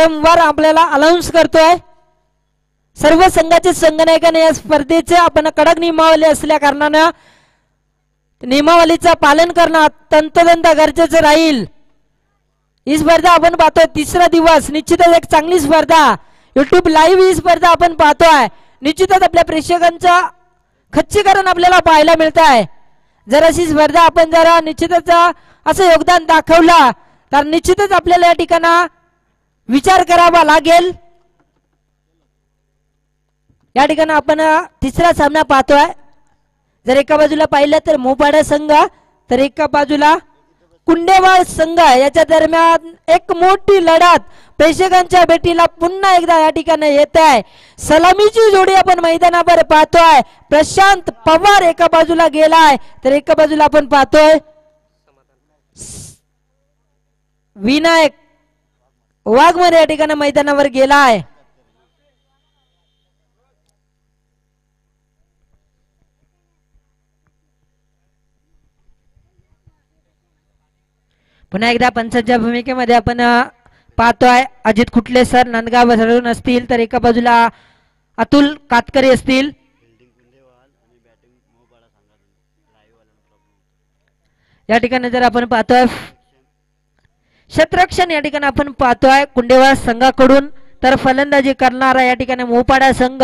वारंवार आपल्याला अनाउन्स करतोय. सर्व संघाचे संघनायकाने या स्पर्धेचे आपण कडक नियमावली असल्या कारणानं नियमावलीचं पालन करणं अत्यंत गरजेचं राहील. ही स्पर्धा आपण पाहतोय तिसरा दिवस, निश्चितच एक चांगली स्पर्धा. YouTube लाईव्ह ही स्पर्धा आपण पाहतोय. निश्चितच आपल्या प्रेक्षकांचा खच्चीकरण आपल्याला पाहायला मिळत आहे. जर अशी स्पर्धा आपण जरा निश्चितच असं योगदान दाखवलं तर निश्चितच आपल्याला या ठिकाणी विचार करावा लागेल. या ठिकाणी आपण तिसरा सामना पाहतोय. जर एका बाजूला पाहिलं तर मोपाडा संघ, तर एका बाजूला कुंडेवाळ संघ. याच्या दरम्यान एक मोठी लढत प्रेक्षकांच्या भेटीला पुन्हा एकदा या ठिकाणी येत आहे. सलामीची जोडी आपण मैदानावर पाहतोय. प्रशांत पवार एका बाजूला गेलाय, तर एका बाजूला आपण पाहतोय विनायक वाघमारे या ठिकाणी मैदानावर गेलाय. पुन्हा एकदा पंचांच्या भूमिकेमध्ये आपण पाहतोय अजित खुटले सर नांदगाव धरून असतील, तर एका बाजूला अतुल कातकरी असतील. या ठिकाणी जर आपण पाहतोय क्षेत्ररक्षण या ठिकाणी आपण पाहतोय कुंडेवाळ संघाकडून, तर फलंदाजी करणारा या ठिकाणी मोपाडा संघ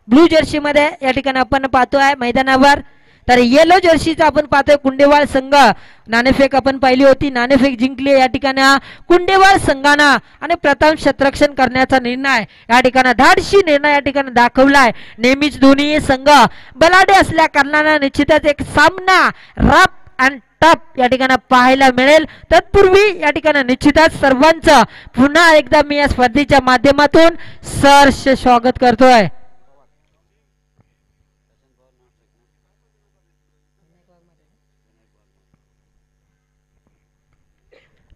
ब्लू जर्सी मध्ये या ठिकाणी आपण पाहतोय मैदानावर. तर येलो जर्सीचा आपण पाहतोय कुंडेवाळ संघ. नाणेफेक आपण पाहिली होती, नाणेफेक जिंकली या ठिकाणी कुंडेवाळ संघानं आणि प्रथम क्षेत्ररक्षण करण्याचा निर्णय या ठिकाणी धाडशी निर्णय या ठिकाणी दाखवलाय. नेहमीच दोन्ही संघ बलाढ्य असल्या कारणाने निश्चितच एक सामना रफ अँड टफ या ठिकाणी पाहायला मिळेल. तत्पूर्वी या ठिकाणी निश्चितच सर्वांचं पुन्हा एकदा मी या स्पर्धेच्या माध्यमातून सहर्ष स्वागत करतोय.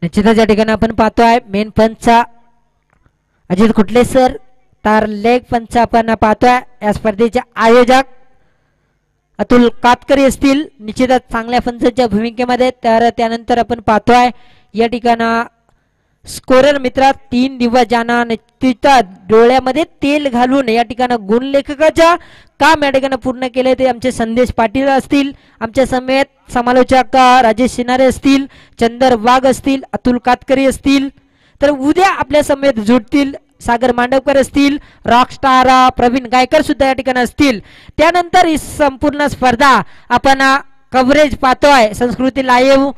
निश्चितच या ठिकाणी आपण पाहतोय मेन पंच अजित खुटले सर, तर लेग पंच आपण पाहतोय या स्पर्धेचे आयोजक अतुल कातकरी असतील. निश्चितच चांगल्या पंचांच्या भूमिकेमध्ये. तर त्यानंतर आपण पाहतोय या ठिकाणी स्कोरर मित्रा 3 दिवस ज्यांना निश्चितच डोळ्यामध्ये तेल घालून या ठिकाणी गुणलेखकाच्या काम या ठिकाणी पूर्ण केले ते आमचे संदेश पाटील असतील. आमच्या समेत समालोचक राजेश सिनारे असतील, चंदर वाघ असतील, अतुल कातकरी असतील. तर उद्या आपल्या समेत जुडतील सागर मांडवकर असतील, रॉकस्टार प्रवीण गायकर सुद्धा या ठिकाणी असतील. त्यानंतर ही संपूर्ण स्पर्धा आपण कव्हरेज पाहतोय संस्कृती लाईव्ह.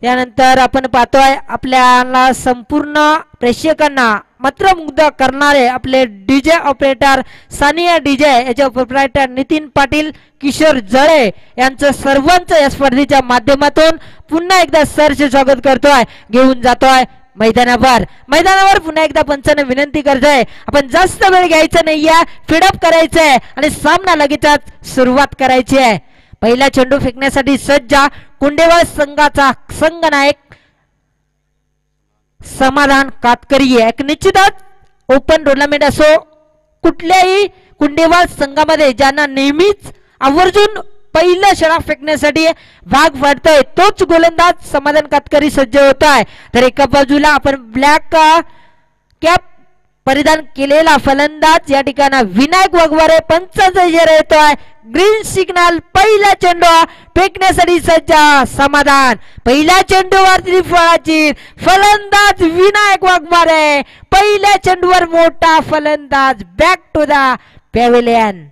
त्यानंतर आपण पाहतोय आपल्याला संपूर्ण प्रेक्षकांना मंत्रमुग्ध करणारे आपले डीजे ऑपरेटर सानिया डीजे, याचे ऑपरेटर नितीन पाटील, किशोर जळे यांचं सर्वांचं या स्पर्धेच्या माध्यमातून पुन्हा एकदा सहर्ष स्वागत करतोय, घेऊन जातोय मैदानावर. पुन्हा एकदा पंचाने विनंती करतोय आपण जास्त वेळ घ्यायचा नाहीये, फीडअप करायचंय आणि सामना लगेचच सुरुवात करायची आहे. पहिला चेंडू फेकण्यासाठी सज्ज कुंडेवाळ संघाचा संघनायक समाधान कातकरी. एक निश्चितच ओपन टुर्नामेंट असो कुठल्याही कुंडेवाळ संघामध्ये ज्यांना नेहमीच आवर्जून पहिला षटक फेकण्यासाठी भाग पडतोय तोच गोलंदाज समाधान कातकरी सज्ज होत आहे. तर एका बाजूला आपण ब्लॅक कॅप परिधान केलेला फलंदाज या ठिकाणी विनायक वाघमारे पंचांचा इशारा येतोय. Green signal. पहिला चेंडू फेकण्यासाठी सज्ज समाधान. पहिल्या चेंडूवर फळाची फलंदाज विनायक वाघमारे. पहिल्या चेंडूवर मोठा फलंदाज. Back to the pavilion.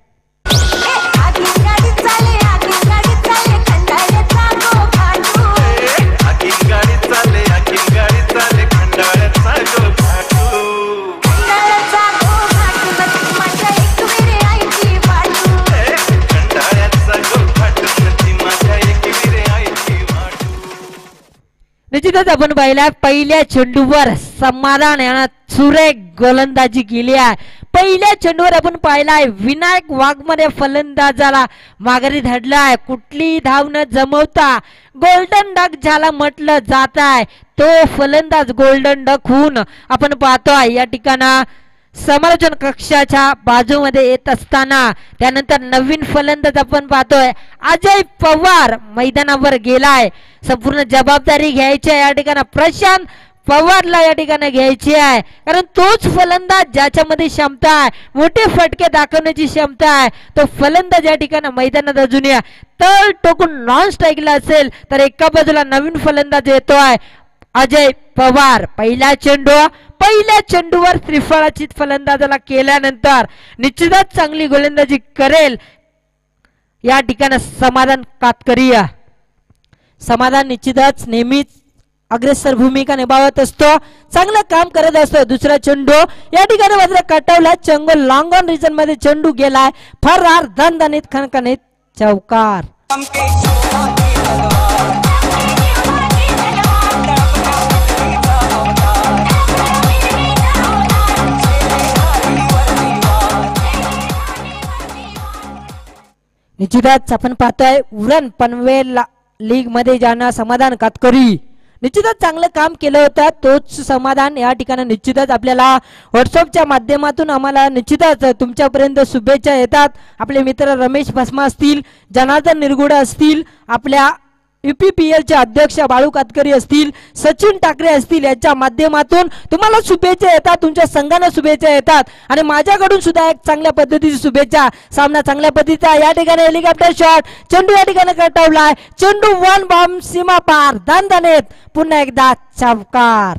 निश्चितच आपण पाहिल्या पहिल्या चेंडूवर समाधान यांना सुरेख गोलंदाजी केली आहे. पहिल्या चेंडूवर आपण पाहिलाय विनायक वाघमारे फलंदाजाला माघारी धडलाय. कुठली धाव न जमवता गोल्डन डक ज्याला म्हटलं जात आहे तो फलंदाज गोल्डन डक होऊन आपण पाहतोय या ठिकाणी समालोचन कक्षाच्या बाजूमध्ये येत असताना. त्यानंतर नवीन फलंदाज आपण पाहतोय अजय पवार मैदानावर गेलाय. संपूर्ण जबाबदारी घ्यायची या ठिकाणी प्रशांत पवारला या ठिकाणी घ्यायची आहे, कारण तोच फलंदाज ज्याच्यामध्ये क्षमता आहे, मोठे फटके दाखवण्याची क्षमता आहे, तो फलंदाज या ठिकाणी मैदानात अजून या तळ टोकून नॉन स्ट्राईकला असेल तर एका बाजूला नवीन फलंदाज येतोय अजय पवार. पहिल्या चेंडूवर त्रिफळाची फलंदाजाला केल्यानंतर निश्चितच चांगली गोलंदाजी करेल या ठिकाणी समाधान कातकरी. समाधान निश्चितच नेहमीच अग्रेसर भूमिका निभावत असतो, चांगलं काम करत असतो. दुसरा चेंडू या ठिकाणी मात्र कटवला, चंगोल लॉंग ऑन रिजन मध्ये चेंडू गेलाय, फरार दणदणीत खणखणीत चौकार. निश्चितच आपण पाहतोय उरण पनवेल लीग मध्ये जाणार समाधान कातकरी निश्चितच चांगलं काम केलं होतं. तोच समाधान या ठिकाणी निश्चितच आपल्याला व्हॉट्सअपच्या माध्यमातून आम्हाला निश्चितच तुमच्यापर्यंत शुभेच्छा येतात. आपले मित्र रमेश भस्मा असतील, जनार्दन निरगुडे असतील, आपल्या UPPL चे अध्यक्ष बाळू कातकरी असतील, सचिन ठाकरे असतील, यांच्या माध्यमातून तुम्हाला शुभेच्छा येतात, तुमच्या संघाला शुभेच्छा येतात आणि माझ्याकडून सुद्धा एक चांगल्या पद्धतीची शुभेच्छा. सामना चांगल्या पद्धतीचा या ठिकाणी हेलिकॉप्टर शॉट, चेंडू या ठिकाणी कटवलाय, चेंडू वन बॉम्ब सीमा पार, दणदणीत पुन्हा एकदा चौकार.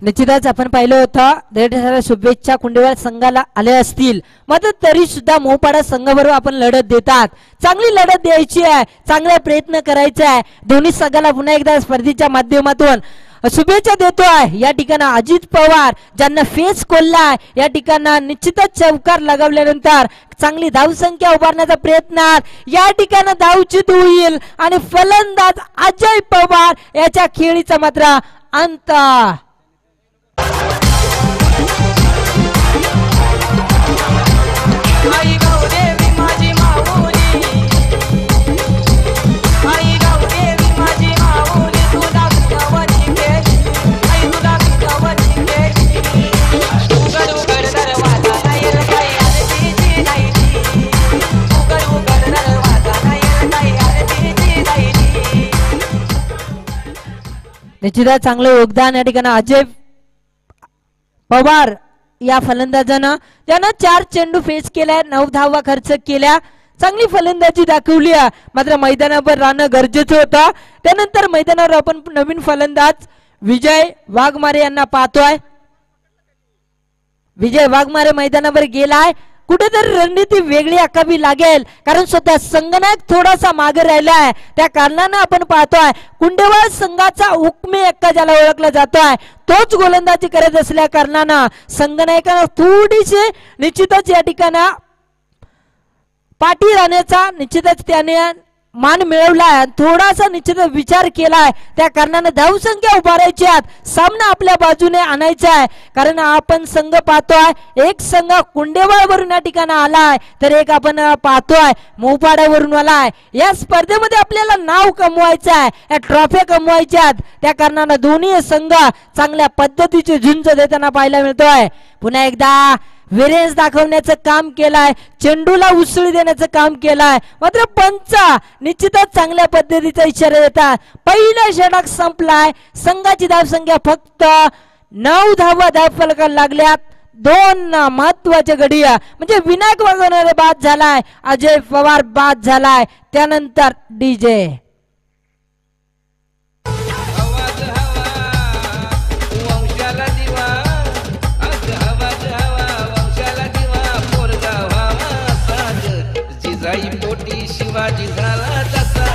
निश्चितच आपण पाहिलं होतं दीड साऱ्या शुभेच्छा कुंडेवाल संघाला आल्या असतील, मात्र तरी सुद्धा मोपाडा संघाबरोबर आपण लढत देतात. चांगली लढत द्यायची आहे, चांगला प्रयत्न करायचा आहे. दोन्ही संघाला पुन्हा एकदा स्पर्धेच्या माध्यमातून शुभेच्छा देतोय. या ठिकाणी अजित पवार ज्यांना फेस खोललाय, या ठिकाणी निश्चितच चौकार लगावल्यानंतर चांगली धावसंख्या उभारण्याचा प्रयत्न, या ठिकाणी धावचित होईल आणि फलंदाज अजय पवार याच्या खेळीचा मात्र अंत. निश्चितच चांगलं योगदान या ठिकाणी अजय पवार या फलंदाजानं, ज्यानं 4 चेंडू फेस केल्या, 9 धावा खर्च केल्या, चांगली फलंदाजी दाखवली. मात्र मैदानावर राहणं गरजेचं होतं. त्यानंतर मैदानावर आपण नवीन फलंदाज विजय वाघमारे यांना पाहतोय. विजय वाघमारे मैदानावर गेलाय, कुठेतरी रणनीती वेगळी आखावी लागेल, कारण स्वतः संघनायक थोडासा मागे राहिलाय. त्या कारणानं आपण पाहतोय कुंडेवाल संघाचा हुकमी एक्का ज्याला ओळखला जातोय तोच गोलंदाजी करत असल्या कारणानं संघनायकांना थोडीशी निश्चितच या ठिकाणी पाठी राहण्याचा निश्चितच त्याने मान मिळवलाय, थोडासा निश्चित विचार केलाय. त्या कारणाने धावसंख्या उभारायची आहे, सामना आपल्या बाजूने आणायचा आहे. कारण आपण संघ पाहतोय एक संघ कुंडेवाळवरून या ठिकाणी आलाय, तर एक आपण पाहतोय मोपाड्यावरून आलाय. या स्पर्धेमध्ये आपल्याला नाव कमवायचं आहे, या ट्रॉफी कमवायच्या. त्या कारणाने दोन्ही संघ चांगल्या पद्धतीचे झुंज देताना पाहायला मिळतोय. पुन्हा एकदा विरेंज दाखवण्याचं काम केलाय, चेंडूला उसळी देण्याचं काम केलाय. मात्र पंच निश्चितच चांगल्या पद्धतीचा इशारा देतात. पहिला षटक संपलाय, संघाची धावसंख्या फक्त 9 धावा धावफलकाला लागल्यात. 2 महत्वाचे गडी म्हणजे विनायक वाघमारे बाद झालाय, अजय पवार बाद झालाय, त्यानंतर DJ. शिवाजी झाला तसा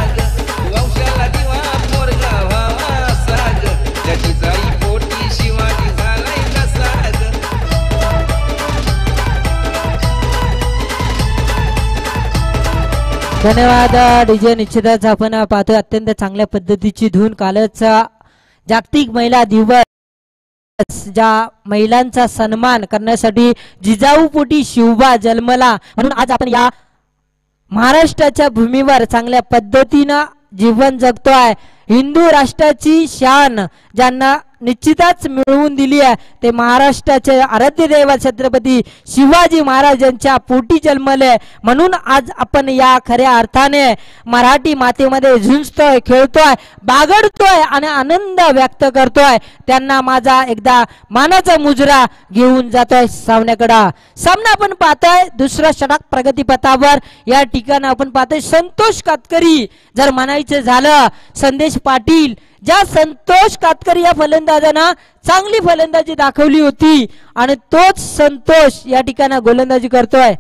वंशाला दिवा पोरगा व्हावा साग, त्याची जाई पोटी शिवाजी झालाय तसा. धन्यवाद DJ. निश्चितच आपण पाहतोय अत्यंत चांगल्या पद्धतीची धून. कालच जागतिक महिला दिवस, ज्या महिलांचा सन्मान करण्यासाठी जिजाऊ पोटी शिवबा जन्मला, म्हणून आज आपण या महाराष्ट्राच्या भूमीवर चांगल्या पद्धतीनं जीवन जगतोय. हिंदू राष्ट्राची शान ज्यांना निश्चितच मिळवून दिली आहे ते महाराष्ट्राचे आराध्य दैवत छत्रपती शिवाजी महाराजांच्या पोटी जन्मले. म्हणून आज आपण या खऱ्या अर्थाने मराठी मातेमध्ये झुंजतोय, खेळतोय, बागडतोय आणि आनंद व्यक्त करतोय. त्यांना माझा एकदा मानाचा मुजरा घेऊन जातोय सामन्याकडे. सामना आपण पाहतोय दुसरा षटक प्रगतीपथावर. या ठिकाणी आपण पाहतोय संतोष कातकरी, जर म्हणायचं झालं संदेश पाटील, ज्या संतोष कातकरी या फलंदाजांना चांगली फलंदाजी दाखवली होती आणि तोच संतोष या ठिकाणी गोलंदाजी करतोय.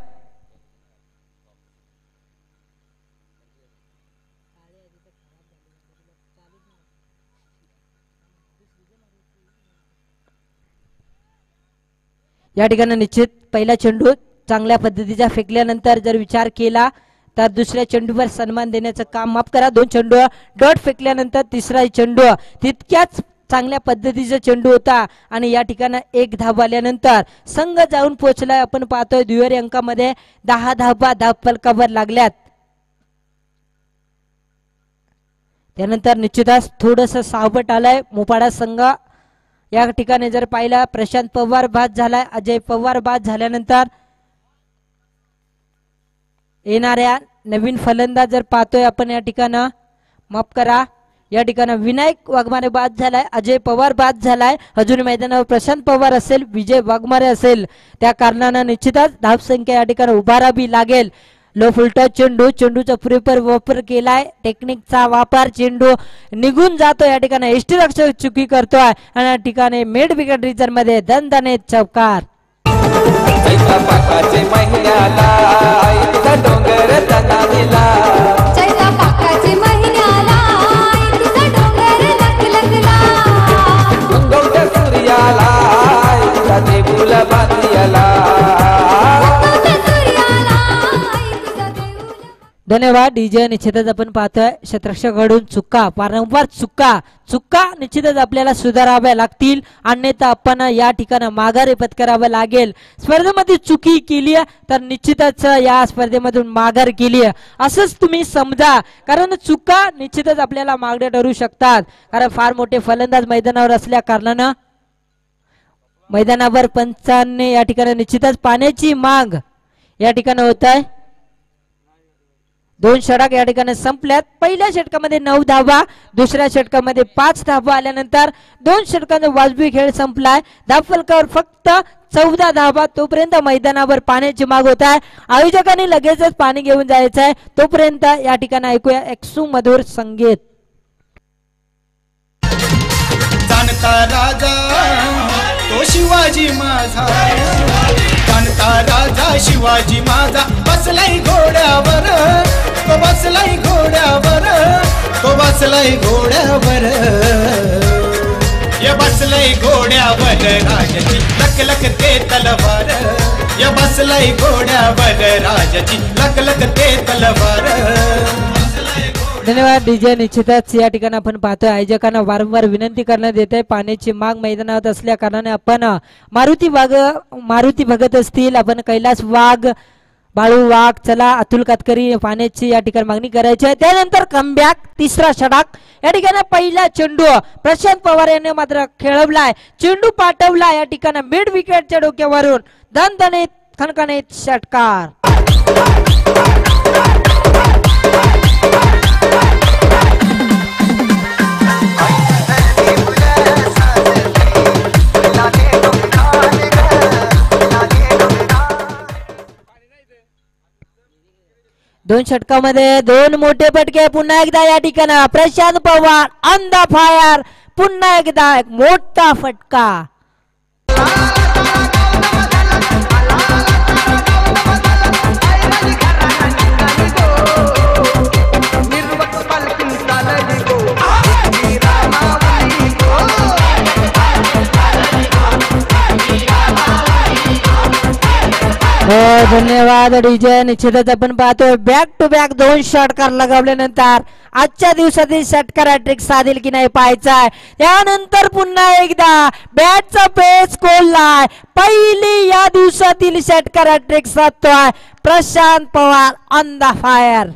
या ठिकाणी निश्चित पहिला चेंडू चांगल्या पद्धतीचा फेकल्यानंतर जर विचार केला तर दुसऱ्या चेंडूवर सन्मान देण्याचं काम, माफ करा, 2 चेंडू डॉट फेकल्यानंतर तिसरा चेंडू तितक्याच चांगल्या पद्धतीचा चेंडू होता आणि या ठिकाणी 1 धाव आल्यानंतर संघ जाऊन पोहोचलाय. आपण पाहतोय दुहेरी अंकामध्ये 10 धावा धावफलकावर लागल्यात. त्यानंतर निश्चितच थोडस सावट आलंय मोपाडा संघ. या ठिकाणी जर पाहिला प्रशांत पवार बाद झालाय, अजय पवार बाद झाल्यानंतर येणाऱ्या नवीन फलंदाज जर पाहतोय आपण या ठिकाणी, माफ करा, या ठिकाणी विनायक वाघमारे बाद झालाय, अजय पवार बाद झालाय. अजून मैदानावर प्रशांत पवार असेल, विजय वाघमारे असेल. त्या कारणानं निश्चितच धावसंख्या या ठिकाणी उभारावी लागेल. लो फुलटॉस चेंडू, चेंडूचा पुरेपूर वापर केलाय, टेक्निकचा वापर, चेंडू निघून जातो. या ठिकाणी यष्टीरक्षक चुकी करतोय आणि या ठिकाणी मिड विकेट रिजन मध्ये दणदणीत चौकार. चैता पाकाचे महिन्याला तुझा डोंगर तणाविला, चैता पाकाचे महिन्याला तुझा डोंगर लखलखला, उगवत्या सूर्याला तुझा देऊळ बांधियाला. धन्यवाद डीजे. निश्चितच आपण पाहतोय क्षेत्ररक्षकाकडून चुका, वारंवार चुका निश्चितच आपल्याला सुधाराव्या लागतील, अन्यथा आपण या ठिकाणी माघारी पत्करावं लागेल. स्पर्धेमध्ये चुकी केली तर निश्चितच या स्पर्धेमधून माघार केली असंच तुम्ही समजा, कारण चुका निश्चितच आपल्याला मागण्या ठरू शकतात. कारण फार मोठे फलंदाज मैदानावर असल्या कारणानं मैदानावर पंचांनी या ठिकाणी निश्चितच पाण्याची माग या ठिकाणी होत आहे. 2 षटक या ठिकाणी संपल्यात. पहिल्या षटकामध्ये 9 धावा, दुसऱ्या षटकामध्ये 5 धावा आल्यानंतर 2 षटकांचा वाजवी खेळ संपलाय. धावफलकावर फक्त 14 धावा. तोपर्यंत मैदानावर पाण्याची माग होत आहे. आयोजकांनी लगेचच पाणी घेऊन जायचं आहे. तोपर्यंत या ठिकाणी ऐकूया एक सुमधुर संगीत. जाणता राजा तो शिवाजी माझा, जाणता राजा शिवाजी माझा, बसलाय घोड्यावर, तो बसलाय घोड्यावर, तो बसलाय घोड्यावर, या बसलाय घोड्यावर राजाची लखलख ते तलवार, या बसलाय घोड्यावर राजाची लखलख ते तलवार. धन्यवाद डीजे. निश्चितच या ठिकाणी आपण पाहतोय आयोजकांना वारंवार विनंती करण्यात येते. पाण्याची माग मैदानात असल्या कारणाने आपण मारुती भगत असतील, आपण कैलास वाघ, बाळू वाघ, चला अतुल कातकरी पाण्याची या ठिकाणी मागणी करायची आहे. त्यानंतर कमबॅक तिसरा षटक. या ठिकाणी पहिला चेंडू प्रशांत पवार यांनी मात्र खेळवलाय, चेंडू पाठवला या ठिकाणी मिड विकेटच्या डोक्यावरून दणदणीत खणखणीत षटकार. दोन षटकामध्ये 2 मोठे फटके. पुन्हा एकदा या ठिकाणी Prashant Pawar on the fire, पुन्हा एकदा एक मोठा फटका. धन्यवाद डीजे. निश्चितच आपण पाहतोय बॅक टू बॅक 2 षटकार लगावल्यानंतर आजच्या दिवसातील षटकार हॅट्रिक साधेल की नाही पाहायचाय. त्यानंतर पुन्हा एकदा बॅटचा पेस कोललाय. पहिली या दिवसातील षटकार हॅट्रिक साधतोय Prashant Pawar on the fire.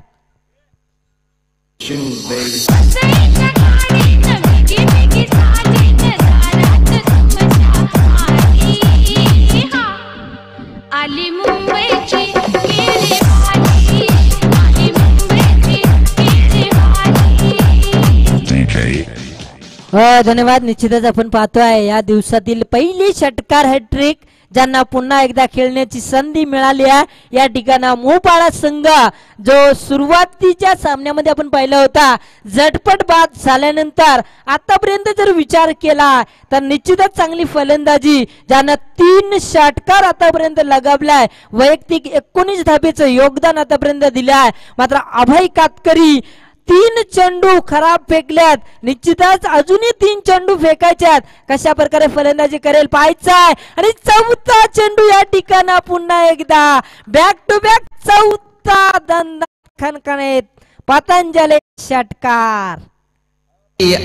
आली मुंबईची गेली वाली, आली मुंबईची गेली वाली. धन्यवाद. निश्चितच आपण पाहतोय या दिवसातील पहिली षटकार हॅट्रिक ज्यांना पुन्हा एकदा खेळण्याची संधी मिळाली आहे. या ठिकाणी मोपाळा संघ जो सुरुवातीच्या सामन्यामध्ये आपण पाहिला होता झटपट बाद झाल्यानंतर आतापर्यंत जर विचार केला तर निश्चितच चांगली फलंदाजी ज्यांना 3 षटकार आतापर्यंत लगावलाय. वैयक्तिक 19 धाबेचं योगदान आतापर्यंत दिलं आहे. मात्र अभय कातकरी 3 चेंडू खराब फेकल्यात. निश्चितच अजूनही 3 चेंडू फेकायच्यात. कशा प्रकारे फलंदाजी करेल पाहायचाय. आणि 4था चेंडू या ठिकाणी पुन्हा एकदा बॅक टू बॅक 4था दंड खणखणीत पतंजली षटकार.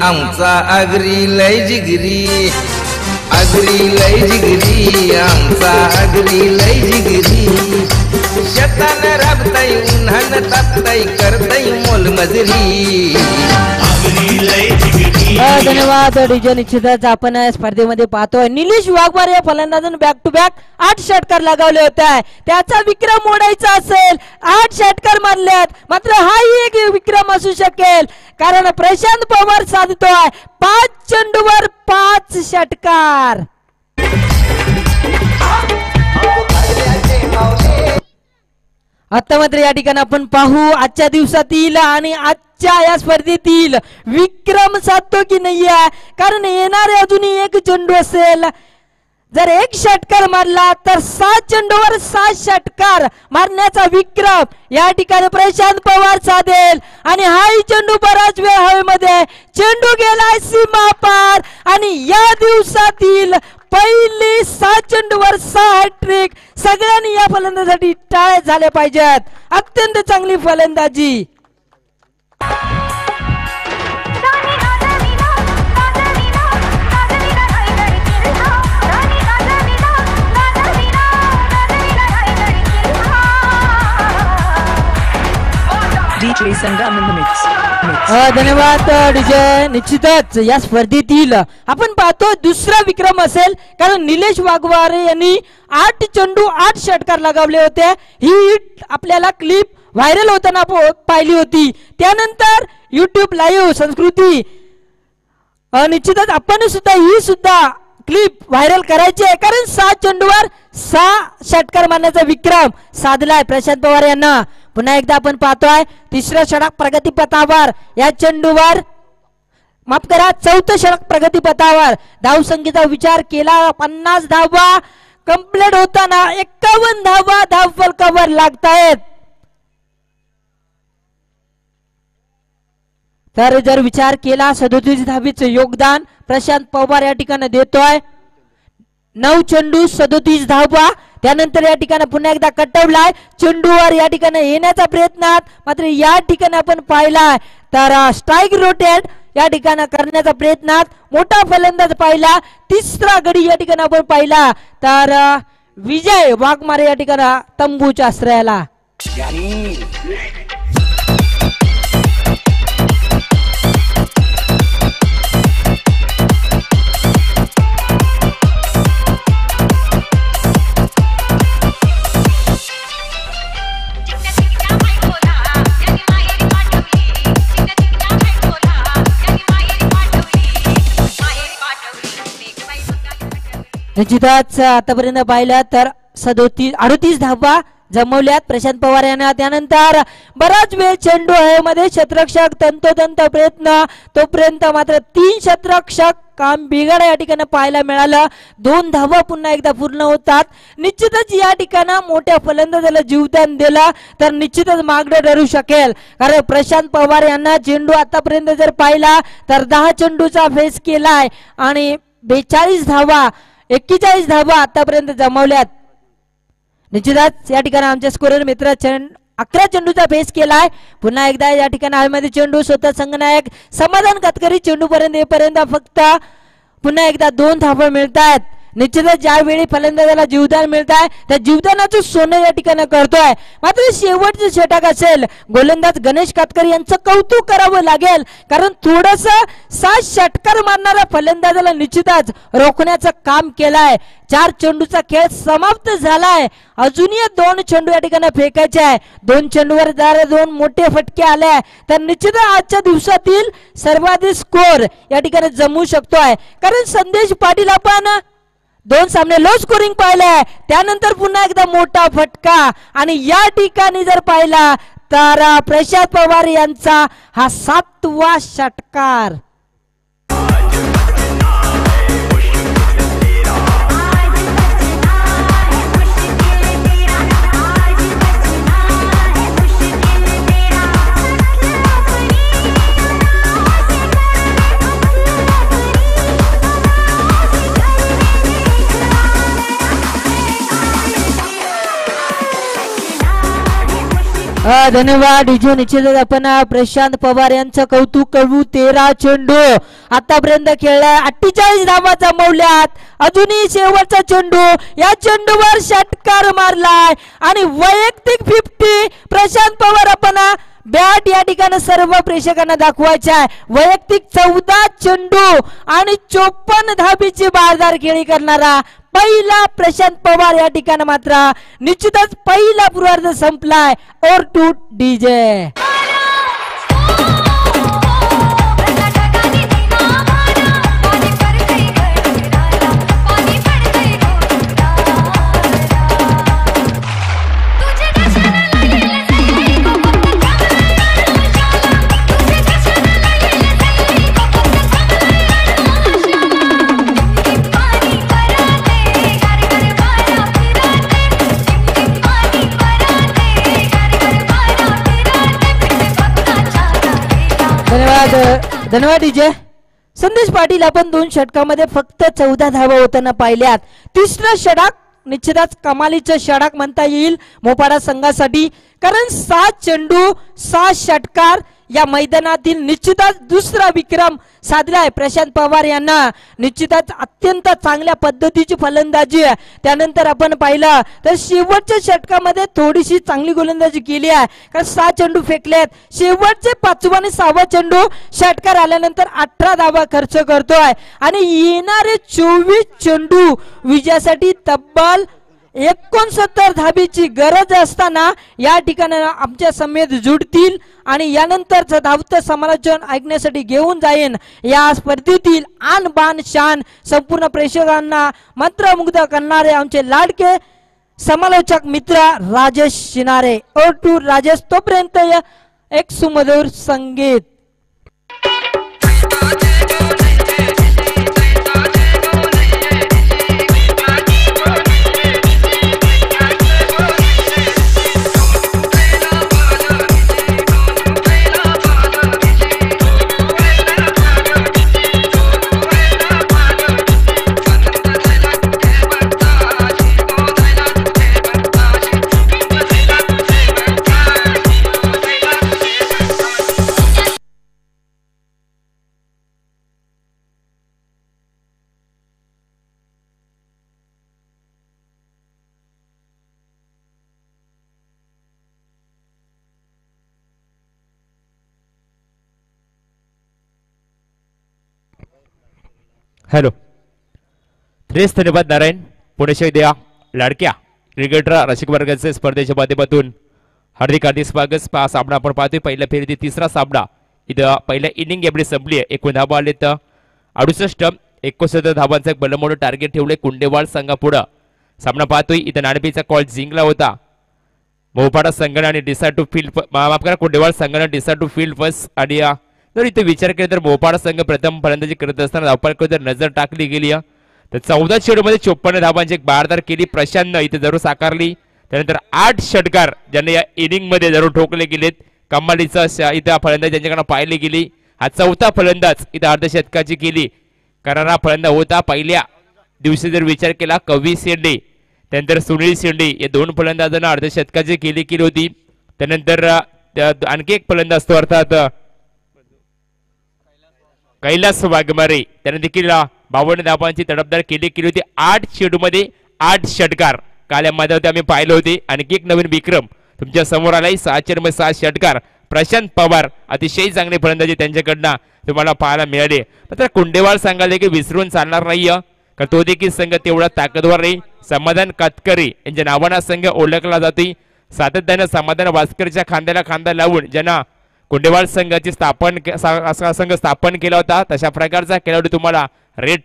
आमचा आगरी लय जिगरी, आगरी लय जिगरी, आमचा आगरी लय जिगरी. शेतान राबताई उन्हान तापताई करताई मोलमजुरी. धन्यवाद डीजे. निश्चितच आपण स्पर्धेमध्ये पाहतोय निलेश वाघमार या फलंदाजाने बॅक टू बॅक 8 षटकार लगावले होते. त्याचा विक्रम मोडायचा असेल 8 षटकार मारल्यात. मात्र हाही एक विक्रम असू शकेल कारण प्रशांत पवार साधतोय 5 चेंडूवर 5 षटकार. आता मात्र या ठिकाणी आपण पाहू आजच्या दिवसातील आणि आजच्या या स्पर्धेतील विक्रम साधतो की नाही आहे. कारण येणारे अजूनही 1 चेंडू असेल. जर 1 षटकार मारला तर 7 चेंडूवर 7 षटकार मारण्याचा विक्रम या ठिकाणी प्रशांत पवार साधेल. आणि हाही चेंडू बराच वेळ हवेमध्ये चेंडू गेलाय सीमा पार. आणि या दिवसातील पहिली 7 चेंडूवर 6 हॅट्रिक. सगळ्यांनी या फलंदाजीसाठी टाळ्या झाल्या पाहिजेत. अत्यंत चांगली फलंदाजी. धन्यवाद डीजे. निश्चितच या स्पर्धेतील आपण पाहतो दुसरा विक्रम असेल कारण निलेश वाघमारे यांनी 8 चेंडू 8 षटकार लगावले होते. ही आपल्याला क्लिप व्हायरल होताना पाहिली होती. त्यानंतर YouTube लाईव्ह संस्कृती निश्चितच आपण सुद्धा क्लिप व्हायरल करायची आहे कारण 7 चेंडूवर 6 षटकार मारण्याचा विक्रम साधलाय प्रशांत पवार यांना. पुन्हा एकदा आपण पाहतोय 3रं षटक प्रगतीपथावर. या चेंडूवर माफ करा 4थं षटक प्रगतीपथावर. धावसंख्येचा विचार केला 50 धावा कंप्लीट होताना 51 धावा धावफलकावर लागतायत. तर जर विचार केला 37 धावेचं योगदान प्रशांत पवार या ठिकाणी देतोय. 9 चेंडू 37 धावा. त्यानंतर या ठिकाणी पुन्हा एकदा कटवलाय चेंडूवर या ठिकाणी येण्याचा प्रयत्नात. मात्र या ठिकाणी आपण पाहिलाय तर स्ट्राईक रोटेट या ठिकाणी करण्याचा प्रयत्नात मोठा फलंदाज पाहिला. 3रा गडी या ठिकाणी आपण पाहिला तर विजय वाघमारे या ठिकाणी तंबूच्या आश्रयाला. निश्चितच आतापर्यंत पाहिलं तर 38 धावा जमवल्यात प्रशांत पवार यांना. त्यानंतर बराच वेळ चेंडू हवेमध्ये क्षेत्ररक्षक तंतोतंत प्रयत्न. तोपर्यंत मात्र 3 क्षेत्ररक्षक काम बिघाड या ठिकाणी पाहायला मिळालं. 2 धावा पुन्हा एकदा पूर्ण होतात. निश्चितच या ठिकाणी मोठ्या फलंदाजाला जीवदान दिलं तर निश्चितच मागडं ठरू शकेल. कारण प्रशांत पवार यांना चेंडू आतापर्यंत जर पाहिला तर 10 चेंडूचा फेस केलाय आणि 42 धावा 41 धावा आतापर्यंत जमवल्यात. निश्चितच या ठिकाणी आमच्या स्कोरर मित्र 11 चेंडूचा फेस केलाय. पुन्हा एकदा या ठिकाणी हवेमध्ये चेंडू स्वतः संघनायक समाधान कातकरी चेंडू पर्यंत येईपर्यंत फक्त पुन्हा एकदा 2 धावा मिळतात. निश्चितच ज्यावेळी फलंदाजाला जीवदान मिळत आहे त्या जीवदानाचं सोनं या ठिकाणी करतोय. मात्र शेवटचे षटक असेल गोलंदाज गणेश कातकर यांचं कौतुक करावं लागेल, कारण थोडस 7 षटकार मारणाऱ्या फलंदाजाला निश्चितच रोखण्याचं काम केलंय. 4 चेंडूचा खेळ समाप्त झालाय. अजूनही 2 चेंडू या ठिकाणी फेकायचे आहे. 2 चेंडूवर जर 2 मोठे फटके आले तर निश्चितच आजच्या दिवसातील सर्वाधिक स्कोर या ठिकाणी जमू शकतोय. कारण संदेश पाटील आपण 2 सामने लो स्कोरिंग पाहिलाय, त्यानंतर पुन्हा एकदा मोठा फटका आणि या ठिकाणी जर पाहिला तर प्रशांत पवार यांचा हा 7वा षटकार. धन्यवाद डीजे. निश्चितच आपण प्रशांत पवार यांचं कौतुक करू. 13 चेंडू आतापर्यंत खेळलाय, 48 धावा जमवल्यात. अजूनही शेवटचा चेंडू, या चेंडूवर षटकार मारलाय आणि वैयक्तिक 50 प्रशांत पवार आपण बॅट या ठिकाणी सर्व प्रेक्षकांना दाखवायचा आहे. वैयक्तिक 14 चेंडू आणि 54 धाबीची बारदार खेळी करणारा पहिला प्रशांत पवार या ठिकाणी मात्र निश्चितच पहिला पूर्वार्ध संपलाय. और टू डीजे. धन्यवाद डीजे. संदेश पाटील आपण 2 षटकामध्ये फक्त 14 धावा होताना पाहिल्यात. 3रं षटक निश्चितच कमालीचं षटक म्हणता येईल मोपाडा संघासाठी, कारण 7 चेंडू 7 षटकार या मैदानातील निश्चितच दुसरा विक्रम साधलाय प्रशांत पवार यांना. निश्चितच अत्यंत चांगल्या पद्धतीची फलंदाजी. त्यानंतर आपण पाहिलं तर शेवटच्या षटकामध्ये थोडीशी चांगली गोलंदाजी केली आहे, कारण 6 चेंडू फेकलेत. शेवटचे 5वा आणि 6वा चेंडू षटकार आल्यानंतर 18 धावा खर्च करतोय आणि येणारे 24 चेंडू विजयासाठी तब्बल 69 धाबीची गरज असताना या ठिकाणी आमच्या समेत जुडतील आणि यानंतरचं धावतं समालोचन ऐकण्यासाठी घेऊन जाईन या स्पर्धेतील आन बान शान संपूर्ण प्रेक्षकांना मंत्रमुग्ध करणारे आमचे लाडके समालोचक मित्र राजेश शिनारे. और टू राजेश. तोपर्यंत एक सुमधुर संगीत. हॅलो. धन्यवाद नारायण. पुणे शहर लाडक्या क्रिकेटर रसिक वर्गाचे स्पर्धेच्या माध्यमातून हार्दिक स्वागत. सामना आपण पाहतोय पहिल्या फेरीतील 3रा सामना. इथं पहिल्या इनिंग एवढी संपली आहे. 19 धावा आले तर 68 69 धावांचं एक भलं टार्गेट ठेवले कुंडेवाड संघापुढं. सामना पाहतोय इथं नाणेफेकीचा कॉल जिंकला होता मोपाडा संघाने डिसाइड टू फील्ड, माफ करा कुंडेवाड संघाने डिसाइड टू फील्ड फर्स्ट. आणि जर इथे विचार केला तर मोपाडा संघ प्रथम फलंदाजी करत असताना धावफलकावर जर नजर टाकली गेली तर 14 चेंडूमध्ये 54 धावांची एक बारदार केली प्रशांतनं इथे जरूर साकारली. त्यानंतर 8 षटकार ज्यांना या इनिंग मध्ये जरूर ठोकले गेलेत. कमालीचा इथं फलंदाज त्यांच्याकडे पाहिली गेली. हा 4था फलंदाज इथं अर्धशतकाची केली. कारण हा फलंदाज होता पहिल्या दिवशी जर विचार केला कवी शेंडे, त्यानंतर सुनील शेंडे या दोन फलंदाजांना अर्धशतकाची केली केली होती. त्यानंतर आणखी एक फलंदाज तो अर्थात कैलास वाघमारे त्याने देखील 52 धावांची तडफदार केली केली होती. 8 चेंडूमध्ये 8 षटकार काल या मैदानात आम्ही पाहिले होते. आणखी एक नवीन विक्रम तुमच्या समोर आलाय. 6 चेंडूमध्ये 6 षटकार. प्रशांत पवार अतिशय चांगले फलंदाजी त्यांच्याकडनं तुम्हाला पाहायला मिळाले. मात्र कुंडेवाल संघाला देखील विसरून चालणार नाही कारण तो देखील संघ तेवढा ताकदवर नाही. समाधान कातकरी यांच्या नावानं संघ ओळखला जातोय. सातत्यानं समाधान वास्करच्या खांद्याला खांदा लावून ज्यांना कुंडेवाल संघाची संघ स्थापन केला होता तशा प्रकारचा खेळाडू तुम्हाला रेड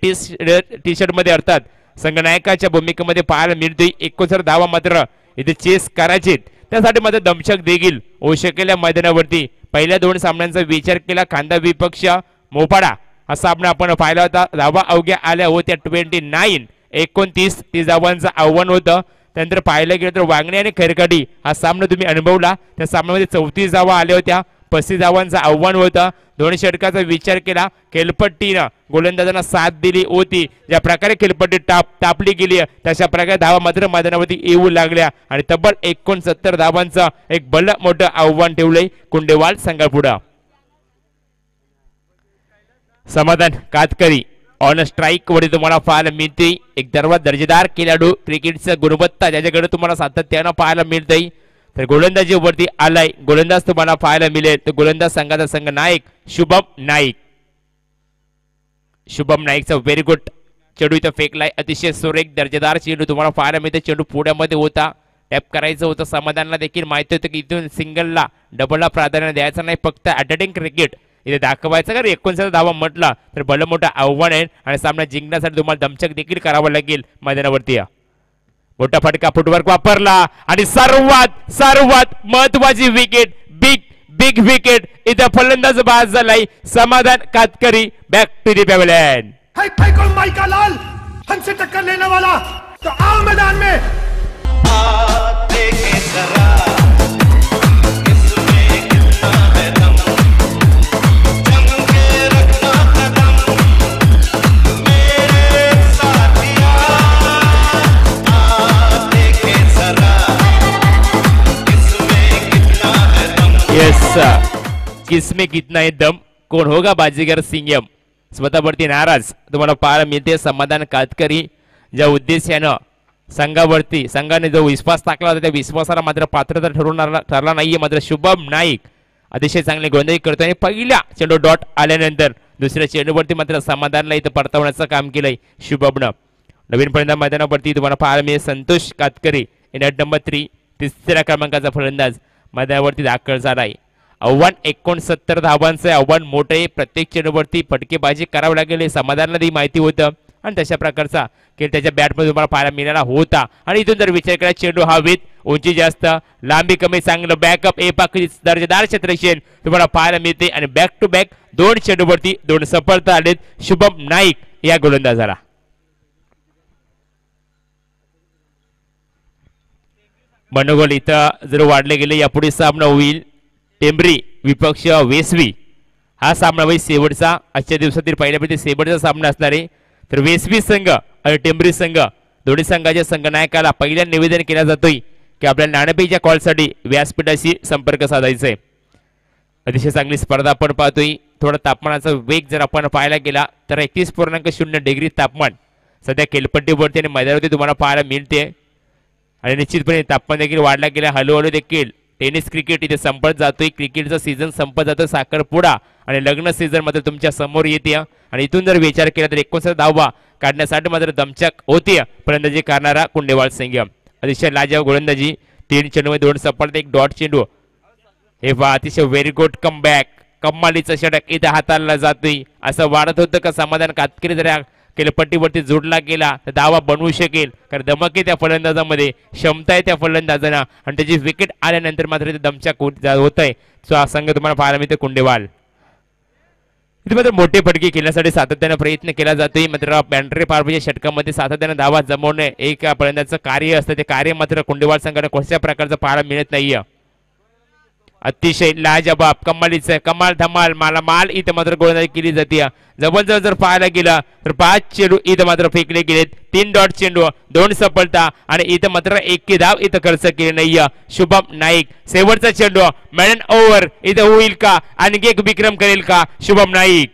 टी शर्ट मध्ये अर्थात संघनायकाच्या भूमिकेमध्ये पाहायला मिळतोय. 69 धावा मात्र इथे चेस करायचे त्यासाठी मात्र दमछक देखील होऊ शकेल्या मैदानावरती. पहिल्या 2 सामन्यांचा विचार केला खांदा विपक्ष मोपाडा हा सामना आपण पाहिला होता. धावा अवघ्या आल्या होत्या 29. 29 धावांचं आव्हान होतं. त्यानंतर पाहायला गेलं तर वांगणे आणि खैरकाडी हा सामना तुम्ही अनुभवला. त्या सामन्यामध्ये 34 धावा आल्या होत्या. 35 धावांचं आव्हान होतं. 2 षटकाचा विचार केला. खेळपट्टीनं गोलंदाजांना साथ दिली होती. ज्या प्रकारे खेळपट्टी तापली गेली तशा प्रकारे धावा मात्र मैदानावरती येऊ लागल्या आणि तब्बल 69 धावांचं एक भलं मोठं आव्हान ठेवलंय कुंडेवाल संघापुढं. समाधान कातकरी ऑन स्ट्राईक वरती तुम्हाला पाहायला मिळते. एक दर्जेदार खेळाडू क्रिकेटचा गुणवत्ता ज्याच्याकडे तुम्हाला सातत्यानं पाहायला मिळतंय. तर गोलंदाजीवरती आलाय. गोलंदाज तुम्हाला पाहायला मिळेल तर गोलंदाज संघाचा संघ नायक शुभम नाईक. शुभम नाईकचा व्हेरी गुड चेंडू इथं फेकलाय. अतिशय सुरेख दर्जेदार चेंडू तुम्हाला पाहायला मिळते. चेंडू पुढ्यामध्ये होता. टॅप करायचं होतं. समाधानला देखील माहिती होतं की इथून सिंगलला डबलला प्राधान्य द्यायचं नाही. फक्त अटॅकिंग क्रिकेट इथे दाखवायचं. कारण 69 धावा म्हटला तर भलं मोठं आव्हान आहे आणि सामना जिंकण्यासाठी तुम्हाला दमछक देखील करावं लागेल मैदानावरती. मोठा फटका फुटवर्क वापरला आणि सर्वात महत्वाची विकेट बिग विकेट इथं फलंदाज बाद झालाय. Samadhan Katkari back to the pavilion. माइका लाल हमसे टक्कर लेने वाला तो आओ मैदान में. किसमें कितना है दम, कोण होगा बाजीगर सिंगम. स्वतःवरती नाराज तुम्हाला पाहायला मिळते. समाधान कातकरी ज्या उद्देशानं संघाने जो विश्वास टाकला होता त्या विश्वासाला मात्र पात्रता ठरला नाहीये. मात्र शुभम नाईक अतिशय चांगले गोलंदाजी करतोय. पहिल्या चेंडू डॉट आल्यानंतर दुसऱ्या चेंडूवरती मात्र समाधानला इथं परतवण्याचं काम केलंय शुभमनं. नवीन फलंदाज मैदानावरती तुम्हाला पाहायला मिळेल संतोष कातकरी इन नंबर 3 तिसऱ्या क्रमांकाचा फलंदाज मैदानावरती दाखल झालाय. आव्हान 69 धावांचं आव्हान मोठे. प्रत्येक चेंडूवरती फटकेबाजी करावं लागेल हे समाधानालाही माहिती होतं आणि तशा प्रकारचा खेळ त्याच्या बॅटमध्ये तुम्हाला पाहायला मिळाला होता. आणि इथून जर विचार केला चेंडू हवेत उंची जास्त लांबी कमी चांगलं बॅकअप दर्जेदार क्षेत्रक्षण तुम्हाला पाहायला मिळते आणि बॅक टू बॅक 2 चेंडूवरती 2 सफलता आलेत शुभम नाईक या गोलंदाजाला. मनोगल इथं जर वाढले गेले यापुढे सामना होईल टेंबरी विपक्ष वेसवी. हा सामना होईल शेवटचा आजच्या दिवसातील पहिल्यापैकी शेवटचा सामना असणार आहे. तर वेसवी संघ आणि टेंबरी संघ दोन्ही संघाच्या संघनायकाला पहिल्या निवेदन केला जातोय की आपल्या नाणेफेकीच्या कॉलसाठी व्यासपीठाशी संपर्क साधायचा आहे. अतिशय चांगली स्पर्धा आपण पाहतोय. थोडा तापमानाचा वेग जर आपण पाहायला गेला तर 31.0 डिग्री तापमान सध्या खेळपट्टीवरती आणि मैदानावरती तुम्हाला पाहायला मिळते. आणि निश्चितपणे तापमान देखील वाढला गेला. हळूहळू देखील टेनिस क्रिकेट इथे संपत जातोय. क्रिकेटचा सीझन संपत जातो. साखरपुडा आणि लग्न सीझन मात्र तुमच्या समोर येते आणि इथून जर विचार केला तर 69 धावा काढण्यासाठी मात्र दमछक होती फलंदाजी करणारा कुंडेवाल संघ. अतिशय लाजवाब गोलंदाजी. 3 चेंडूमध्ये 2 सफलता 1 डॉट चेंडू. हे पहा अतिशय व्हेरी गुड कमबॅक. कमालीचा षटक इथे हाताळला जातोय. असं वाढत होतं का समाधान कातकरी जर खेळपट्टीवरती जोडला गेला तर धावा बनवू शकेल. कारण धमक आहे त्या फलंदाजामध्ये, क्षमता आहे त्या फलंदाजांना आणि त्याची विकेट आल्यानंतर मात्र ते दमछक होत आहे. सो हा संघ तुम्हाला पाहायला मिळते कुंडेवाल. इथे मात्र मोठे फटके खेळण्यासाठी सातत्याने प्रयत्न केला जातोय. मात्र बॅन्ड्रे पारच्या षटकामध्ये सातत्याने धावा जमवणे एक फलंदाजाचं कार्य असतं. ते कार्य मात्र कुंडेवाल संघाने कोणत्या प्रकारचं पाहायला मिळत नाहीये. अतिशय लाजबाब कमालीचं कमाल धमाल मला माल इथं मात्र गोलंदाजी केली जाते. जवळजवळ जर पाहायला गेला तर 5 चेंडू इथं मात्र फेकले गेलेत. 3 डॉट चेंडू 2 सफलता आणि इथं मात्र 1 धाव इथं खर्च केले नाहीये. शुभम नाईक शेवटचा चेंडू मॅन ओव्हर इथं होईल का आणखी एक विक्रम करेल का शुभम नाईक.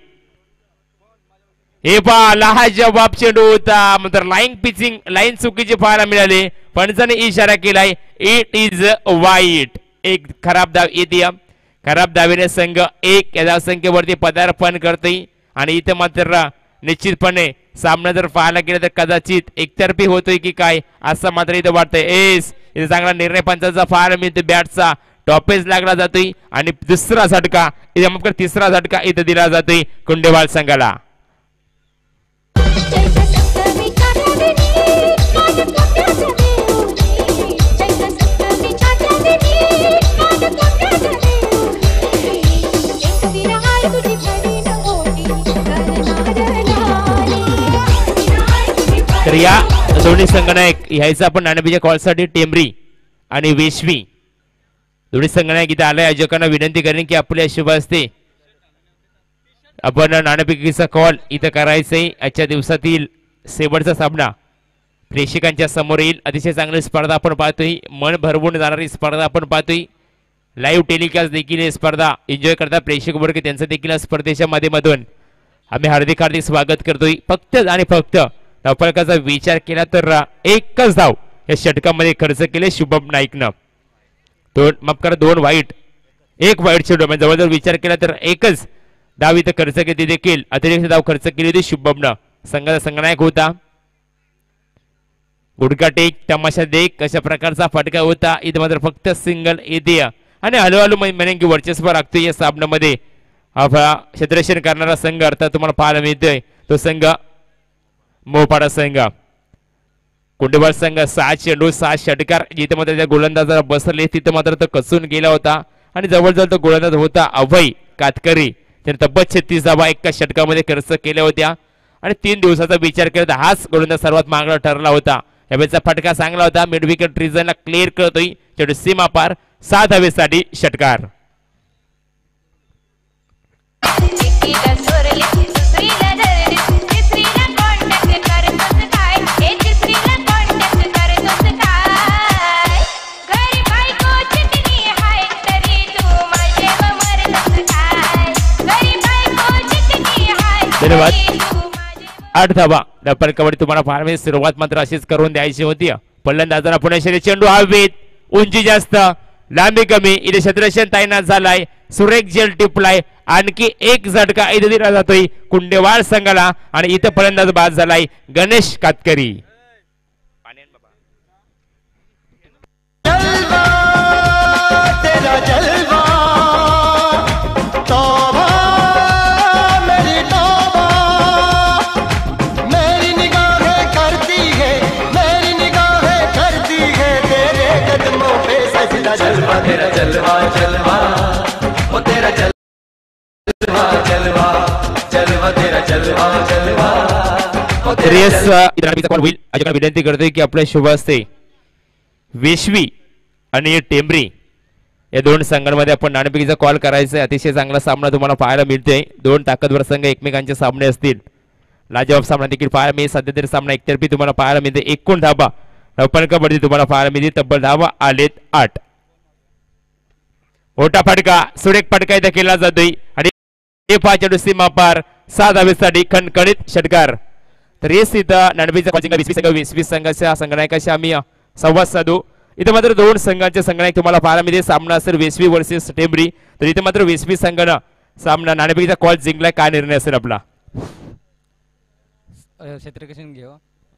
हे पहा लाजबाब चेंडू होता मात्र लाईन पिचिंग लाईन चुकीची पाहायला मिळाली. पंचाने इशारा केलाय इट इज वाईट. एक खराब धाव येते. खराब धावेने संघ 1 या धावसंख्येवरती पदार्पण करते आणि इथं मात्र निश्चितपणे सामना जर पाहायला गेला तर कदाचित एकतर्फी होतोय की काय असं मात्र इथं वाटतंय. इथं चांगला निर्णय पंचाचा पाहायला मिळतो. बॅटचा टॉपेज लागला जातोय आणि दुसरा झटका इथं तिसरा झटका इथं दिला जातोय कुंडेवाल संघाला. तर या दोन्ही संघनायक ह्याचा आपण नाणेफेकीच्या कॉलसाठी टेंबरी आणि वेशवी दोन्ही संघनायक इथे आले. आयोजकांना विनंती करेन की आपल्या शुभ हस्ते आपण नाणेफेकीचा कॉल इथं करायचंय. आजच्या दिवसातील शेवटचा सामना प्रेक्षकांच्या समोर येईल. अतिशय चांगली स्पर्धा आपण पाहतोय. मन भरवून जाणारी स्पर्धा आपण पाहतोय. लाईव्ह टेलिकास्ट देखील स्पर्धा एन्जॉय करता प्रेक्षक वर्ग त्यांचं देखील स्पर्धेच्या माध्यमातून आम्ही हार्दिक स्वागत करतोय. फक्त आणि फक्त धावफलकाचा विचार केला तर 1च धाव या षटकामध्ये खर्च केले शुभम नाईकनं. 2 वाईट 1 वाईट चेंडू म्हणजे जवळजवळ विचार केला तर 1च धाव इथं खर्च केली देखील अतिरिक्त धाव खर्च केली होती शुभमनं. संघाचा संघनायक होता. गुडका टेक तमाशा देख कशा प्रकारचा फटका होता. इथं मात्र फक्त सिंगल येते आणि हळूहळू म्हणेन की वर्चस्व राखतोय या सामन्यामध्ये. हा क्षेत्ररक्षण करणारा संघ अर्थात तुम्हाला पाहायला मिळतोय तो संघ मोपाडा संघ. कुंडेवाल संघ 6 चेंडू 6 षटकार जिथे मात्र त्या गोलंदाजाला बसले तिथं मात्र तो कसून गेला होता आणि जवळजवळ तो गोलंदाज होता अभय कातकरी. त्याने तब्बल 36 धावा एका षटकामध्ये खर्च केल्या होत्या आणि 3 दिवसाचा विचार केला तर हाच गोलंदाज सर्वात मागला ठरला होता. यावेळेचा फटका चांगला होता. मिड विकेट रिझनला क्लिअर करतोय चेंडू सीमा पार 6 धावेसाठी षटकार. धन्यवाद. 8 धावा डबल कबड्डी तुम्हाला पाहायला सुरुवात मात्र अशीच करून द्यायची होती. फलंदाजांना पुणे शैली चेंडू हवेत उंची जास्त लांबी कमी इथे क्षेत्ररक्षण तैनात झालाय. सुरेख जेल टिपलाय. आणखी 1 झटका इथे दिला जातोय कुंडेवाल संघाला आणि इथं फलंदाज बाद झालाय गणेश कातकरी. जलवा तेरा जलवा जलवा वो तेरा जलवा जलवा जलवा तेरा जलवा जलवा विनंती करतोय की आपल्या शुभ हस्ते वेशवी आणि टेंबरी या 2 संघांमध्ये आपण नाणेफेकीचा कॉल करायचा. अतिशय चांगला सामना तुम्हाला पाहायला मिळतोय. 2 ताकदवर संघ एकमेकांचे सामने असतील. लाजवाब सामना देखील पाहायला मिळेल. सध्या तरी सामना एकतर्फी तुम्हाला पाहायला मिळते. 1 धावा डबल कबड्डी तुम्हाला पाहायला मिळते. तब्बल धावा आलेत 8. मोठा फटका सुरेख फटका इथं केला जातोय आणि 5 चेंडू सीमा पार 6 धावेसाठी खणखणीत षटकार. तर हेच इथं नाणेफेकीचा 20 संघाच्या संघनायकाशी आम्ही संवाद साधू. इथं मात्र 2 संघांचे संघनायक तुम्हाला पाहायला मिळते. सामना असेल वेसवी वर्सेस टेंबरी. तर इथे मात्र वेसवी संघानं सामना नाणेफेकीचा कॉल जिंकलाय. काय निर्णय असेल आपला? क्षेत्ररक्षण घेऊ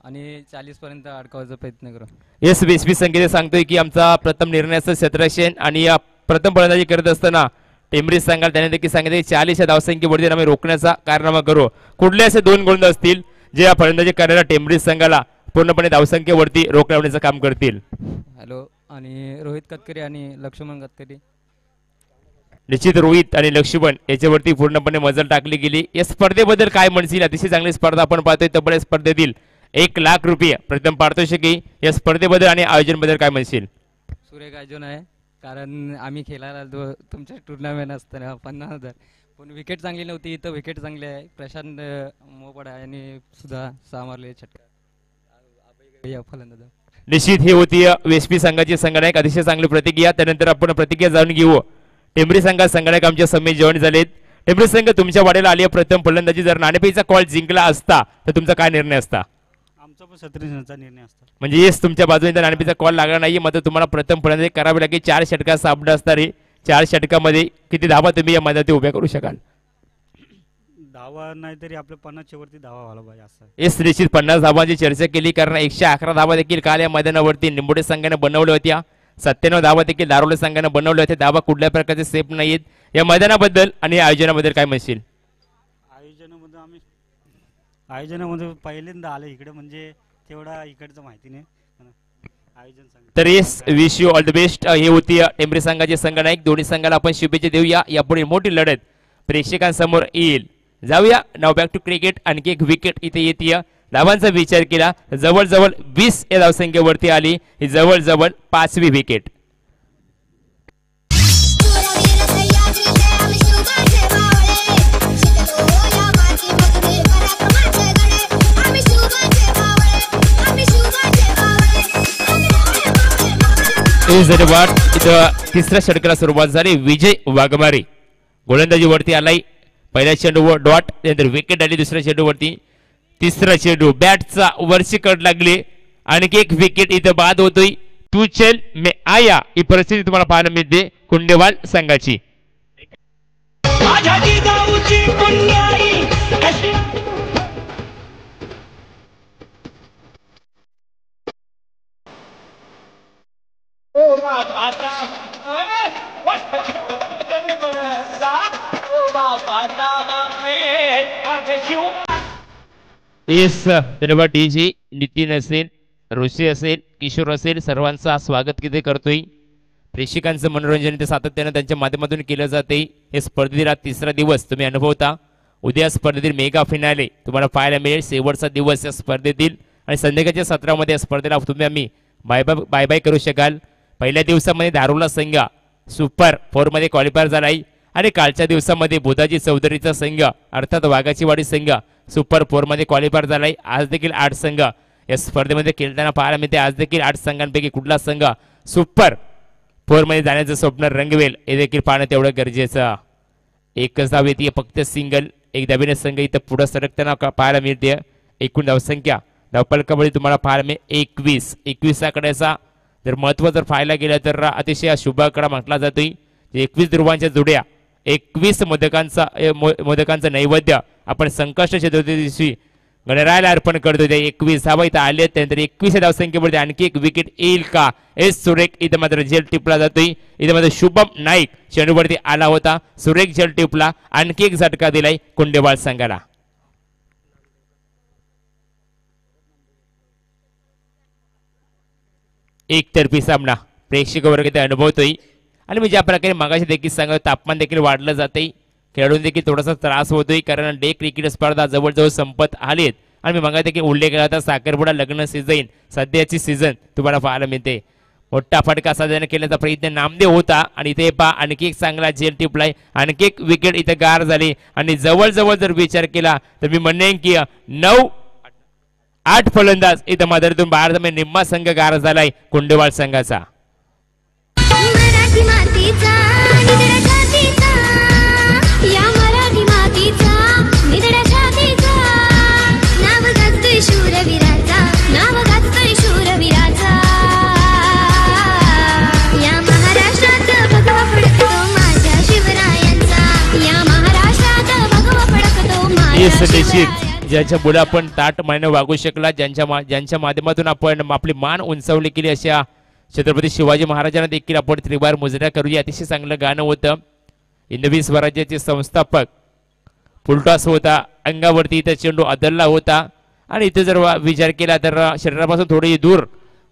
आणि 40 पर्यंत अडकवायचा प्रयत्न करू. येस वेसवी संघाने सांगतोय की आमचा प्रथम निर्णय असेल क्षेत्ररक्षण आणि प्रथम फलंदाजी करत असताना टेंबरी संघाला त्याने देखील सांगितले 40 या धावसंख्येवरती आम्ही रोखण्याचा कारनामा करू. कुठले असे 2 गोलंदाज असतील जे या फलंदाजी करणाऱ्या टेंबरी संघाला पूर्णपणे धावसंख्येवरती रोख लावण्याचं काम करतील. हॅलो आणि रोहित कतकरी आणि लक्ष्मण कतकरी. निश्चित रोहित आणि लक्ष्मण याच्यावरती पूर्णपणे मजल टाकली गेली. या स्पर्धेबद्दल काय म्हणशील? अतिशय चांगली स्पर्धा आपण पाहतोय. तब्बल स्पर्धेतील 1 लाख रुपये प्रथम पारितोषिक या स्पर्धेबद्दल आणि आयोजन बद्दल काय म्हणशील? सुरेख आयोजन आहे. कारण आम्ही खेळायला तुमच्या टुर्नामेंट असताना 50,000 पण विकेट चांगली नव्हती. इथं विकेट चांगली आहे. प्रशांत मोपड आहे आणि सुद्धा 6 मारले छटका फलंदाज. निश्चित ही होती वेस्पी संघाची संघनायक अतिशय चांगली प्रतिक्रिया. त्यानंतर आपण प्रतिक्रिया जाणून घेऊ. टेंबरी संघात संघनायक आमच्या समेत जॉईन झालेत. टेंबरी संघ तुमच्या वाड्याला आली प्रथम फलंदाजी. जर नाणेफेकीचा कॉल जिंकला असता तर तुमचा काय निर्णय असता? आमचा पण 37 रनचा निर्णय असता. म्हणजे येस तुमच्या बाजूने नाणेफेकीचा कॉल लागला नाही मात्र तुम्हाला प्रथम फलंदाजी करावी लागेल. 4 षटका सापडा असणारे 4 षटकामध्ये किती धावा तुम्ही या मैदानात उभ्या करू शकाल? धावा नाही तरी आपल्या 50च्या वरती धावा व्हायला पाहिजे असं. येस निश्चित 50 धावांची चर्चा केली कारण 111 धावा देखील काल या मैदानावरती निंबोडे संघाने बनवल्या होत्या. 97 धावा देखील दारोले संघाने बनवल्या होत्या. धावा कुठल्या प्रकारचे सेफ नाहीत. या मैदानाबद्दल आणि आयोजनाबद्दल काय म्हणशील? आयोजनामध्ये पहिल्यांदा आले इकडे म्हणजे तेवढा इकडचं माहिती नाही आयोजन. तर yes wish you all the best. हे होती टेंबरी संघाचे संघनायक. दोन्ही संघाला आपण शुभेच्छा देऊया. यापुढे मोठी लढत प्रेक्षकांसमोर येईल. जाऊया नाव बॅक टू क्रिकेट. आणखी एक विकेट इथे येते. धावांचा विचार केला जवळजवळ 20 या धावसंख्येवरती आली. ही जवळजवळ 5वी विकेट. इथं तिसऱ्या षटकाला सुरुवात झाली. विजय वाघमारे गोलंदाजीवरती आलाय. पहिल्या चेंडूवर डॉट. त्यानंतर विकेट आली दुसऱ्या चेंडूवरती. तिसरा चेंडू बॅटचा वरची कड लागली. आणखी एक विकेट इथं बाद होतोय. तू चल मे आया ही परिस्थिती तुम्हाला पाहायला मिळते कुंडेवाल संघाची. टीजी नितीन असेल, ऋषी असेल, किशोर असेल सर्वांचं स्वागत किती करतोय. प्रेक्षकांचं मनोरंजन ते सातत्याने त्यांच्या माध्यमातून केलं जाते. हे स्पर्धेतील तिसरा दिवस तुम्ही अनुभवता. उद्या स्पर्धेतील मेगा फिनाले तुम्हाला पाहायला मिळेल. शेवटचा दिवस या स्पर्धेतील आणि संध्याकाळच्या सत्रामध्ये स्पर्धेला तुम्ही आम्ही बाय बाय करू शकाल. पहिल्या दिवसामध्ये दारुला संघ सुपर 4 मध्ये क्वालिफायर झालाय आणि कालच्या दिवसामध्ये बुधाजी चौधरीचा संघ अर्थात वाघाचीवाडी संघ सुपर 4 मध्ये क्वालिफायर झालाय. आज देखील 8 संघ या स्पर्धेमध्ये खेळताना पाहायला मिळते. आज देखील 8 संघांपैकी कुठला संघ सुपर 4 मध्ये जाण्याचं स्वप्न रंगवेल हे देखील पाहणं तेवढं गरजेचं. एकच धाव येते फक्त सिंगल. एक धावेने संघ इथं पुढे सरकताना पाहायला मिळते. एकूण धावसंख्या धावफलकामध्ये तुम्हाला पाहायला मिळते 21. 21 आकड्याचा जर महत्व जर पाहायला गेलं तर अतिशय शुभ आकडा म्हटला जातोय. 21 ध्रुवांच्या जोड्या 21 मोदकांचं नैवेद्य आपण संकष्ट चतुर्थी दिवशी गणरायाला अर्पण करतो. त्या 21 धावा इथं आले. त्यानंतर 21 धावसंख्येवरती आणखी एक विकेट येईल का? एस सुरेख इथं मात्र झेल टिपला जातोय. इथं मात्र शुभम नाईक चेंडूवरती आला होता. सुरेख झेल टिपला. आणखी एक झटका दिलाय कुंडेवाल संघाला. एकतर्फी सामना प्रेक्षक वर्ग इथे अनुभवतोय आणि मी ज्या प्रकारे मागाशी देखील सांगतो तापमान देखील वाढलं जाते. खेळाडूंना देखील थोडासा त्रास होतोय कारण डे क्रिकेट स्पर्धा जवळजवळ संपत आलीत आणि मी मागा देखील उल्लेख केला होता साखरपुडा लग्न सीझन सध्याची सीझन तुम्हाला पाहायला मिळते. मोठा फटका साधण्याचा केल्याचा प्रयत्न नामदेव होता आणि इथे पहा आणखी एक चांगला झेल टिपलाय. आणखी एक विकेट इथे गार झाली आणि जवळजवळ जर विचार केला तर मी म्हणेन की 9-8 फलंदाज इथं मदरीतून बाहेर निम्मा संघ गार झालाय कुंडेवाल संघाचा. ज्यांच्या मुळे आपण ताट माने वागू शकला ज्यांच्या माध्यमातून आपण आपली मान उंचावली केली अशा छत्रपती शिवाजी महाराजांना देखील आपण त्रिवार मुजरा करूया. अतिशय चांगलं गाणं होतं. हिंदवी स्वराज्याचे संस्थापक फुलटॉस होता. अंगावरती इथं चेंडू आदळला होता आणि इथे जर विचार केला तर शरीरापासून थोडी दूर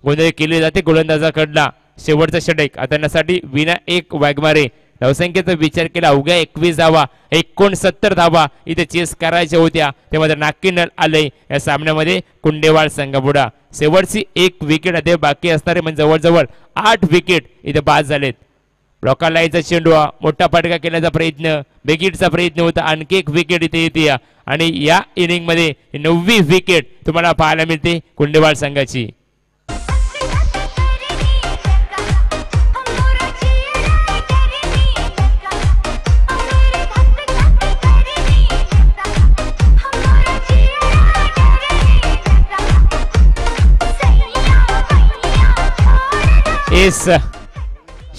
गोंधळ केली जाते गोलंदाजाकडला. शेवटचा षटक हाताळण्यासाठी विनायक वाघमारे धावसंख्येचा विचार केला अवघ्या 21 धावा 69 धावा इथे चेस करायच्या होत्या. ते मात्र नाक्कीनल आले या सामन्यामध्ये कुंडेवाल संघापुढा. शेवटची एक विकेट अद्याप बाकी असणारे म्हणजे जवळजवळ 8 विकेट इथे बाद झालेत. ब्लॉकर लाईनचा चेंडू मोठा फटका केल्याचा प्रयत्न विकेटचा प्रयत्न होता आणखी एक विकेट इथे येते आणि या इनिंग मध्ये 9वी विकेट तुम्हाला पाहायला मिळते कुंडेवाड संघाची.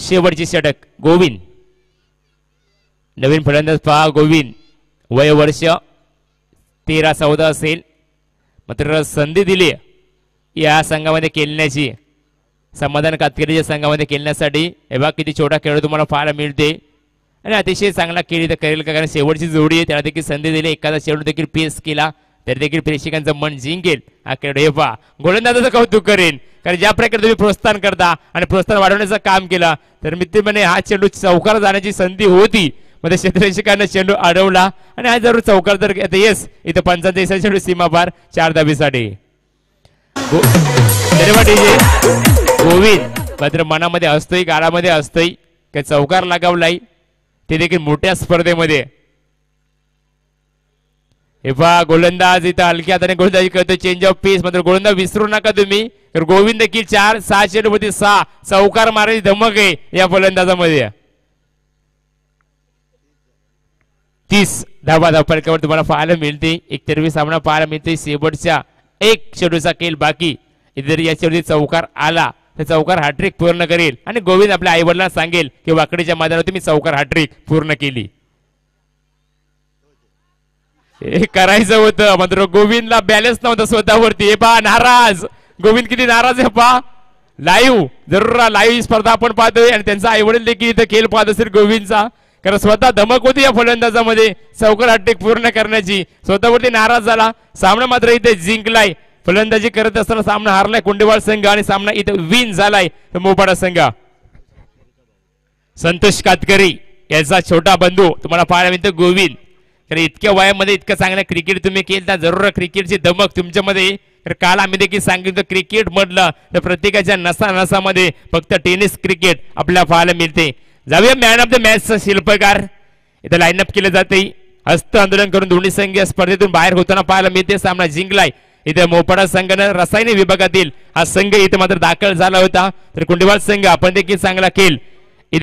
शेवटची षटक गोविंद नवीन फलंदाज पहा गोविंद वय वर्ष 13-14 असेल मात्र संधी दिली या संघामध्ये खेळण्याची समाधान कातकरीच्या संघामध्ये खेळण्यासाठी हे बघा किती छोटा खेळ तुम्हाला पाहायला मिळते आणि अतिशय चांगला खेळ तर करेल का कारण शेवटची जोडी आहे त्याला देखील संधी दिली एखादा चेंडू देखील पेस केला तर देखील प्रेक्षकांचं मन जिंकेल हा खेळ हे पहा गोलंदाजाचं कौतुक करेन कारण ज्या प्रकारे तुम्ही प्रोत्साहन करता आणि प्रोत्साहन वाढवण्याचं काम केलं तर मित्रमने हा चेंडू चौकार जाण्याची संधी होती मध्ये क्षेत्ररक्षकांना चेंडू अडवला आणि हा जरूर चौकार तर येस इथं 55 चेंडू सीमा पार 4 धाबीसाठी गोविंद मात्र मनामध्ये असतोय गाळामध्ये असतोय काही चौकार लगावलाय ते देखील मोठ्या स्पर्धेमध्ये. हे पहा गोलंदाज इथं हलक्या हाताने गोलंदाजी करतो चेंज ऑफ पेस मात्र गोलंदाज विसरू नका तुम्ही तर गोविंद देखील 4-6 चेंडू मध्ये 6 चौकार मारायची धमक आहे या फलंदाजामध्ये. 30 धावा फलकावर तुम्हाला पाहायला मिळते एक तर्फी सामना पाहायला मिळते शेवटच्या एक चेंडूचा खेळ बाकी जर या चेंडू चौकार आला तर चौकार हॅट्रिक पूर्ण करेल आणि गोविंद आपल्या आई वडिलांना सांगेल की वाकडीच्या मैदानावर तुम्ही चौकार हॅट्रिक पूर्ण केली. हे करायचं होतं मात्र गोविंदला बॅलन्स नव्हता स्वतःवरती. हे पहा नाराज गोविंद किती नाराज आहे पहा लाईव्ह जरूर लाईव्ह स्पर्धा आपण पाहतोय आणि त्यांचा आई वडील देखील इथं खेळ पाहत असेल गोविंदचा कारण स्वतः धमक होती या फलंदाजामध्ये चौकार हॅट्रिक पूर्ण करण्याची स्वतःवरती नाराज झाला. सामना मात्र इथे जिंकलाय फलंदाजी करत असताना सामना हारलाय कुंडेवाड संघ आणि सामना इथे विन झालाय मोपाडा संघ. संतोष कातकरी याचा छोटा बंधू तुम्हाला पाहायला मिळतो गोविंद कारण इतक्या वयामध्ये इतकं चांगलं क्रिकेट तुम्ही केलं जरूर क्रिकेटची धमक तुमच्यामध्ये तर काल आम्ही देखील सांगितलं क्रिकेट म्हटलं तर प्रत्येकाच्या नसा नसामध्ये फक्त टेनिस क्रिकेट आपल्याला पाहायला मिळते. जाऊया मॅन ऑफ द मॅचचा शिल्पकार इथं लाईनअप केलं जाते हस्त आंदोलन करून दोन्ही संघ या स्पर्धेतून बाहेर होताना पाहायला मिळते. सामना जिंकलाय इथे मोपाडा संघानं रसायन विभागातील हा संघ इथे मात्र दाखल झाला होता तर कुंडेवाड संघ आपण देखील चांगला खेळ